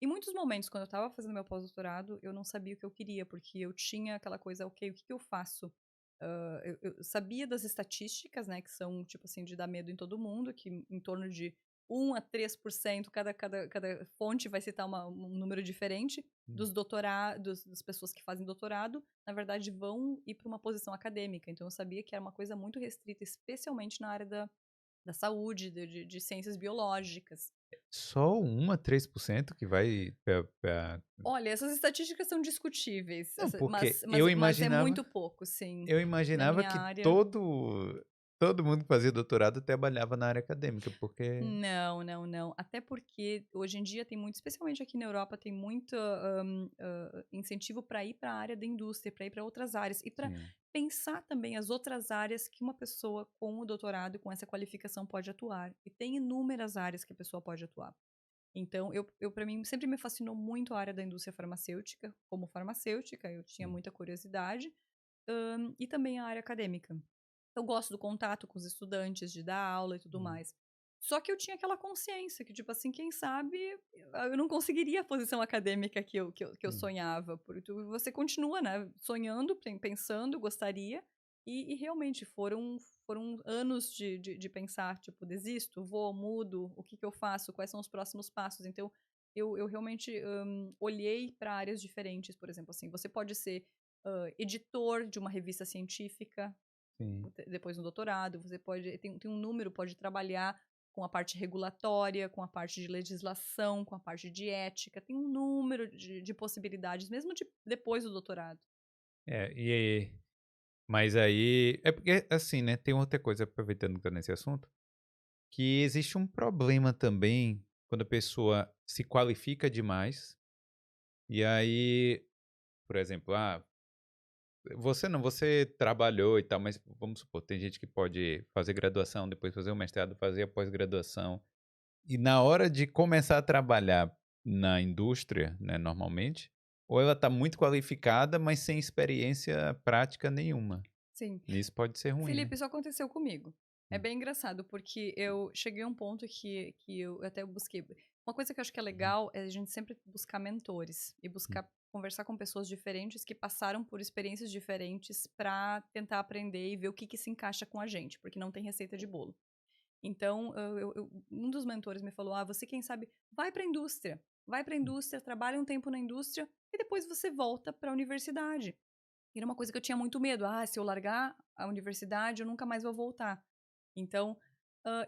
Em muitos momentos, quando eu estava fazendo meu pós-doutorado, eu não sabia o que eu queria, porque eu tinha aquela coisa, ok, o que que eu faço? Eu sabia das estatísticas, né, que são, tipo assim, de dar medo em todo mundo, que em torno de 1 a 3%, cada fonte vai citar um número diferente, Hum. dos doutorados, das pessoas que fazem doutorado, na verdade, vão ir para uma posição acadêmica. Então, eu sabia que era uma coisa muito restrita, especialmente na área da saúde, de ciências biológicas. Só 1 a 3% que vai pra. Olha, essas estatísticas são discutíveis, Não, porque mas é muito pouco, sim. eu Na imaginava minha que área, todo mundo que fazia doutorado trabalhava na área acadêmica, porque não, não, não. Até porque hoje em dia tem muito, especialmente aqui na Europa, tem muito incentivo para ir para a área da indústria, para ir para outras áreas e para sim, pensar também as outras áreas que uma pessoa com o doutorado, com essa qualificação, pode atuar. E tem inúmeras áreas que a pessoa pode atuar. Então, eu para mim, sempre me fascinou muito a área da indústria farmacêutica. Como farmacêutica, eu tinha sim. muita curiosidade, e também a área acadêmica. Eu gosto do contato com os estudantes, de dar aula e tudo Hum, mais. Só que eu tinha aquela consciência que, tipo assim, quem sabe eu não conseguiria a posição acadêmica que eu sim. sonhava. Porque você continua, né, sonhando, pensando, gostaria, e realmente foram anos de pensar, tipo, desisto, vou, mudo, o que que eu faço, quais são os próximos passos. Então, eu realmente olhei para áreas diferentes, por exemplo, assim, você pode ser editor de uma revista científica, Sim. depois no doutorado, você pode tem um número, pode trabalhar com a parte regulatória, com a parte de legislação, com a parte de ética, tem um número de possibilidades, mesmo depois do doutorado. É, mas aí é porque, assim, né, tem outra coisa, aproveitando que tá nesse assunto, que existe um problema também quando a pessoa se qualifica demais, e aí, por exemplo, você trabalhou e tal, mas vamos supor, tem gente que pode fazer graduação, depois fazer o mestrado, fazer a pós-graduação, e na hora de começar a trabalhar na indústria, né, normalmente, ou ela está muito qualificada, mas sem experiência prática nenhuma. Sim. Nisso pode ser ruim, né? Felipe, isso aconteceu comigo. É Hum, bem engraçado, porque eu cheguei a um ponto que eu até busquei. Uma coisa que eu acho que é uhum, legal é a gente sempre buscar mentores e hum, buscar conversar com pessoas diferentes que passaram por experiências diferentes para tentar aprender e ver o que, que se encaixa com a gente, porque não tem receita de bolo. Então, um dos mentores me falou: ah, você, quem sabe, vai para a hum, indústria, trabalha um tempo na indústria e depois você volta para a universidade. E era uma coisa que eu tinha muito medo. Ah, se eu largar a universidade, eu nunca mais vou voltar. Então,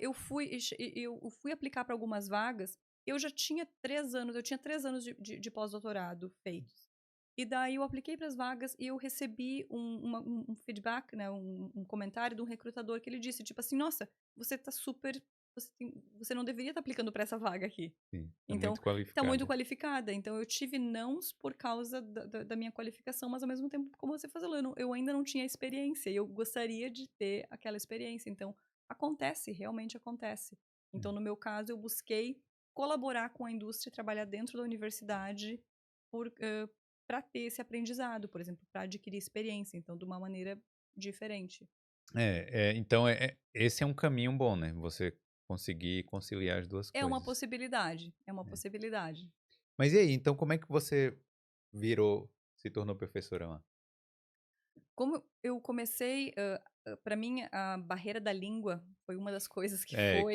eu fui aplicar para algumas vagas. Eu já tinha 3 anos, eu tinha 3 anos de pós-doutorado feitos. E daí eu apliquei para as vagas e eu recebi um feedback, né, um comentário de um recrutador que ele disse, tipo assim, nossa, você tá super. Você não deveria estar aplicando para essa vaga aqui. sim, é Então, muito tá muito qualificada. qualificada. Então, eu tive nãos por causa da minha qualificação, mas ao mesmo tempo, como você falou, eu ainda não tinha experiência e eu gostaria de ter aquela experiência. Então, acontece, realmente acontece. Então, Hum. no meu caso, eu busquei colaborar com a indústria, trabalhar dentro da universidade para ter esse aprendizado, por exemplo, para adquirir experiência. Então, de uma maneira diferente. Então esse é um caminho bom, né, você conseguir conciliar as 2 É uma coisas. possibilidade, é uma É. possibilidade. Mas e aí, então como é que você se tornou professora lá? Como eu comecei, pra mim a barreira da língua foi uma das coisas que É, foi,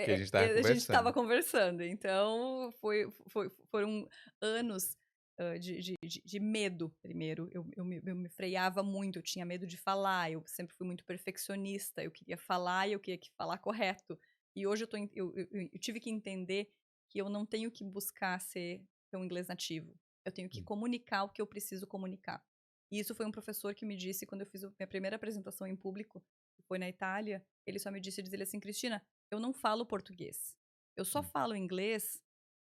que a gente estava a gente estava conversando. conversando, então foram anos, de medo primeiro, eu me freava muito, eu tinha medo de falar, eu sempre fui muito perfeccionista, eu queria falar e eu queria que falar correto. E hoje eu tive que entender que eu não tenho que buscar ter um inglês nativo, eu tenho que Hum, comunicar o que eu preciso comunicar. E isso foi um professor que me disse quando eu fiz a minha primeira apresentação em público, que foi na Itália, ele só me disse, diz ele assim: "Cristina, eu não falo português. Eu só hum, falo inglês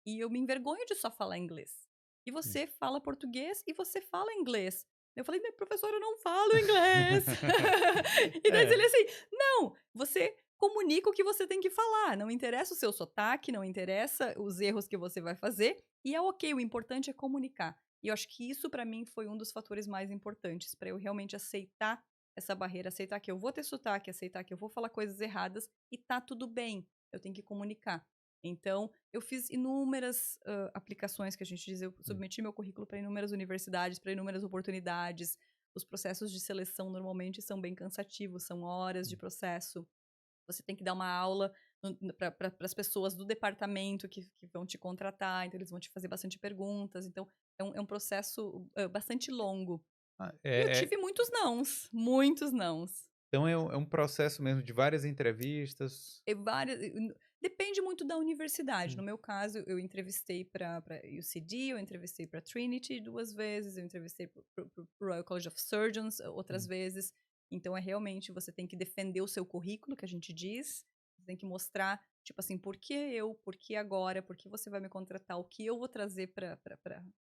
e eu me envergonho de só falar inglês. E hum. você fala português e você fala inglês". Eu falei: "Mas professor, eu não falo inglês". E daí ele É, assim: "Não, você comunica o que você tem que falar, não interessa o seu sotaque, não interessa os erros que você vai fazer, e é ok, o importante é comunicar". E eu acho que isso pra mim foi um dos fatores mais importantes pra eu realmente aceitar essa barreira, aceitar que eu vou ter sotaque, aceitar que eu vou falar coisas erradas e tá tudo bem, eu tenho que comunicar. Então, eu fiz inúmeras aplicações que a gente diz, eu submeti meu currículo para inúmeras universidades, para inúmeras oportunidades. Os processos de seleção normalmente são bem cansativos, são horas de processo. Você tem que dar uma aula para as pessoas do departamento que vão te contratar, então eles vão te fazer bastante perguntas. Então, é um processo bastante longo. E eu tive muitos nãos. Então é um processo mesmo de várias entrevistas. Depende muito da universidade. No meu caso, eu entrevistei para UCD, eu entrevistei para Trinity 2 vezes, eu entrevistei para o Royal College of Surgeons outras vezes. Então, realmente, você tem que defender o seu currículo, que a gente diz. Você tem que mostrar, tipo assim, por que eu, por que agora, por que você vai me contratar, o que eu vou trazer para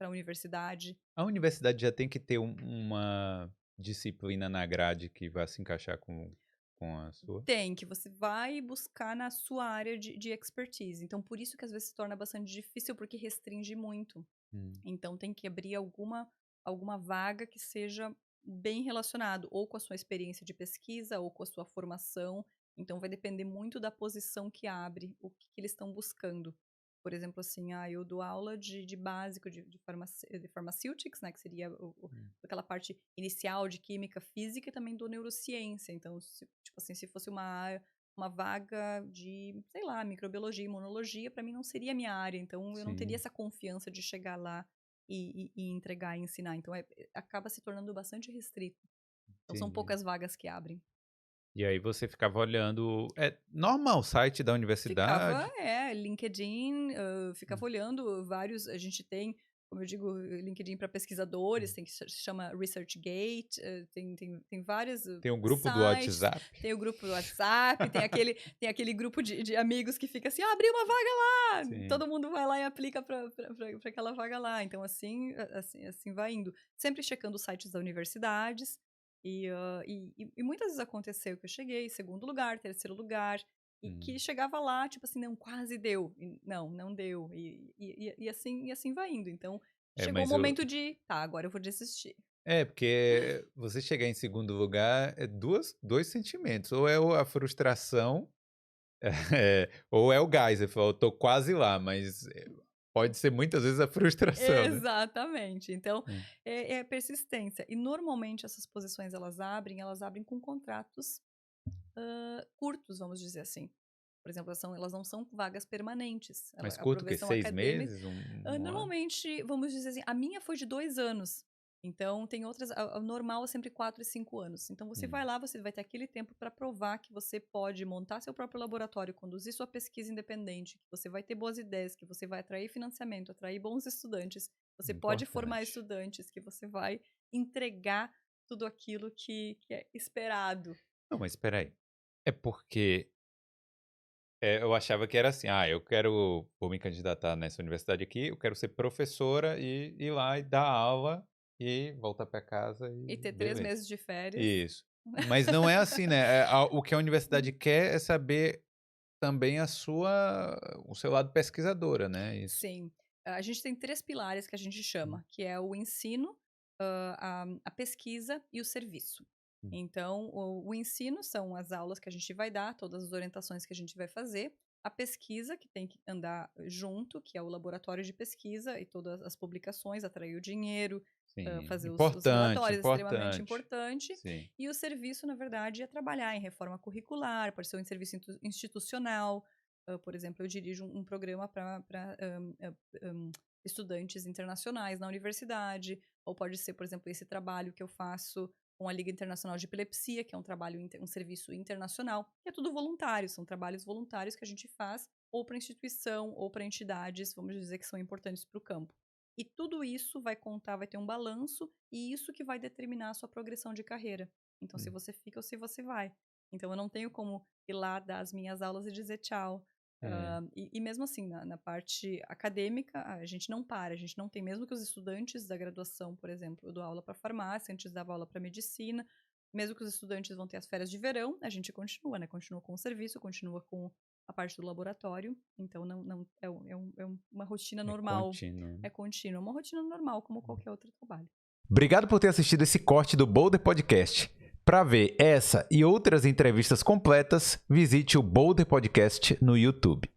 a universidade. A universidade já tem que ter uma disciplina na grade que vai se encaixar com a sua? Tem, que você vai buscar na sua área de expertise. Então, por isso que às vezes se torna bastante difícil, porque restringe muito. Então, tem que abrir alguma vaga que seja bem relacionado, ou com a sua experiência de pesquisa, ou com a sua formação. Então, vai depender muito da posição que abre, o que eles estão buscando. Por exemplo, assim, eu dou aula de básico de pharmaceutics, né, que seria aquela parte inicial de química, física, e também dou neurociência. Então, tipo assim, se fosse uma vaga de, sei lá, microbiologia, imunologia, para mim não seria a minha área. Então, eu não teria essa confiança de chegar lá e entregar e ensinar. Então, acaba se tornando bastante restrito. Então, são poucas vagas que abrem. E aí você ficava olhando, normal, o site da universidade? Ficava, LinkedIn, ficava olhando vários, a gente tem, como eu digo, LinkedIn para pesquisadores, tem que se chama ResearchGate, tem vários Tem um grupo sites, do WhatsApp? Tem o grupo do WhatsApp, tem aquele grupo de amigos que fica assim, abriu uma vaga lá, Sim. todo mundo vai lá e aplica para aquela vaga lá. Então, assim vai indo. Sempre checando os sites das universidades. E muitas vezes aconteceu que eu cheguei em segundo lugar, terceiro lugar, e que chegava lá, tipo assim, não, quase deu. Não deu. E assim vai indo. Então, chegou o momento de, tá, agora eu vou desistir. Porque você chegar em segundo lugar é dois sentimentos. Ou é a frustração, ou é o gás. Você falou, eu tô quase lá, mas pode ser muitas vezes a frustração, né? Exatamente. Então, é persistência. E normalmente essas posições elas abrem com contratos curtos, vamos dizer assim. Por exemplo, elas não são vagas permanentes. Mas curto que 6 meses? Normalmente, vamos dizer assim, a minha foi de 2 anos. Então, tem outras. O normal é sempre 4 e 5 anos. Então, você vai lá, você vai ter aquele tempo para provar que você pode montar seu próprio laboratório, conduzir sua pesquisa independente, que você vai ter boas ideias, que você vai atrair financiamento, atrair bons estudantes, você pode formar estudantes, que você vai entregar tudo aquilo que é esperado. Não, mas espera aí. É porque eu achava que era assim, vou me candidatar nessa universidade aqui, eu quero ser professora e ir lá e dar aula e voltar para casa E ter 3 meses de férias. Isso. Mas não é assim, né? O que a universidade quer é saber também o seu lado pesquisadora, né? Isso. Sim. A gente tem 3 pilares que a gente chama, que é o ensino, a pesquisa e o serviço. Então, o ensino são as aulas que a gente vai dar, todas as orientações que a gente vai fazer. A pesquisa, que tem que andar junto, que é o laboratório de pesquisa e todas as publicações, atrair o dinheiro, fazer os relatórios, extremamente importante. Sim. E o serviço, na verdade, é trabalhar em reforma curricular, pode ser um serviço institucional. Por exemplo, eu dirijo um programa para estudantes internacionais na universidade, ou pode ser, por exemplo, esse trabalho que eu faço com a Liga Internacional de Epilepsia, que é um serviço internacional, que é tudo voluntário, são trabalhos voluntários que a gente faz ou para instituição ou para entidades, vamos dizer, que são importantes para o campo. E tudo isso vai contar, vai ter um balanço, e isso que vai determinar a sua progressão de carreira. Então, se você fica ou se você vai. Então, eu não tenho como ir lá dar as minhas aulas e dizer tchau. E mesmo assim, na parte acadêmica, a gente não para, a gente não tem, mesmo que os estudantes da graduação, por exemplo, eu dou aula para farmácia, antes dava aula para medicina, mesmo que os estudantes vão ter as férias de verão, a gente continua, né? Continua com o serviço, continua com a parte do laboratório, então não é uma rotina normal. É contínua, uma rotina normal, como qualquer outro trabalho. Obrigado por ter assistido esse corte do Boulder Podcast. Para ver essa e outras entrevistas completas, visite o Boulder Podcast no YouTube.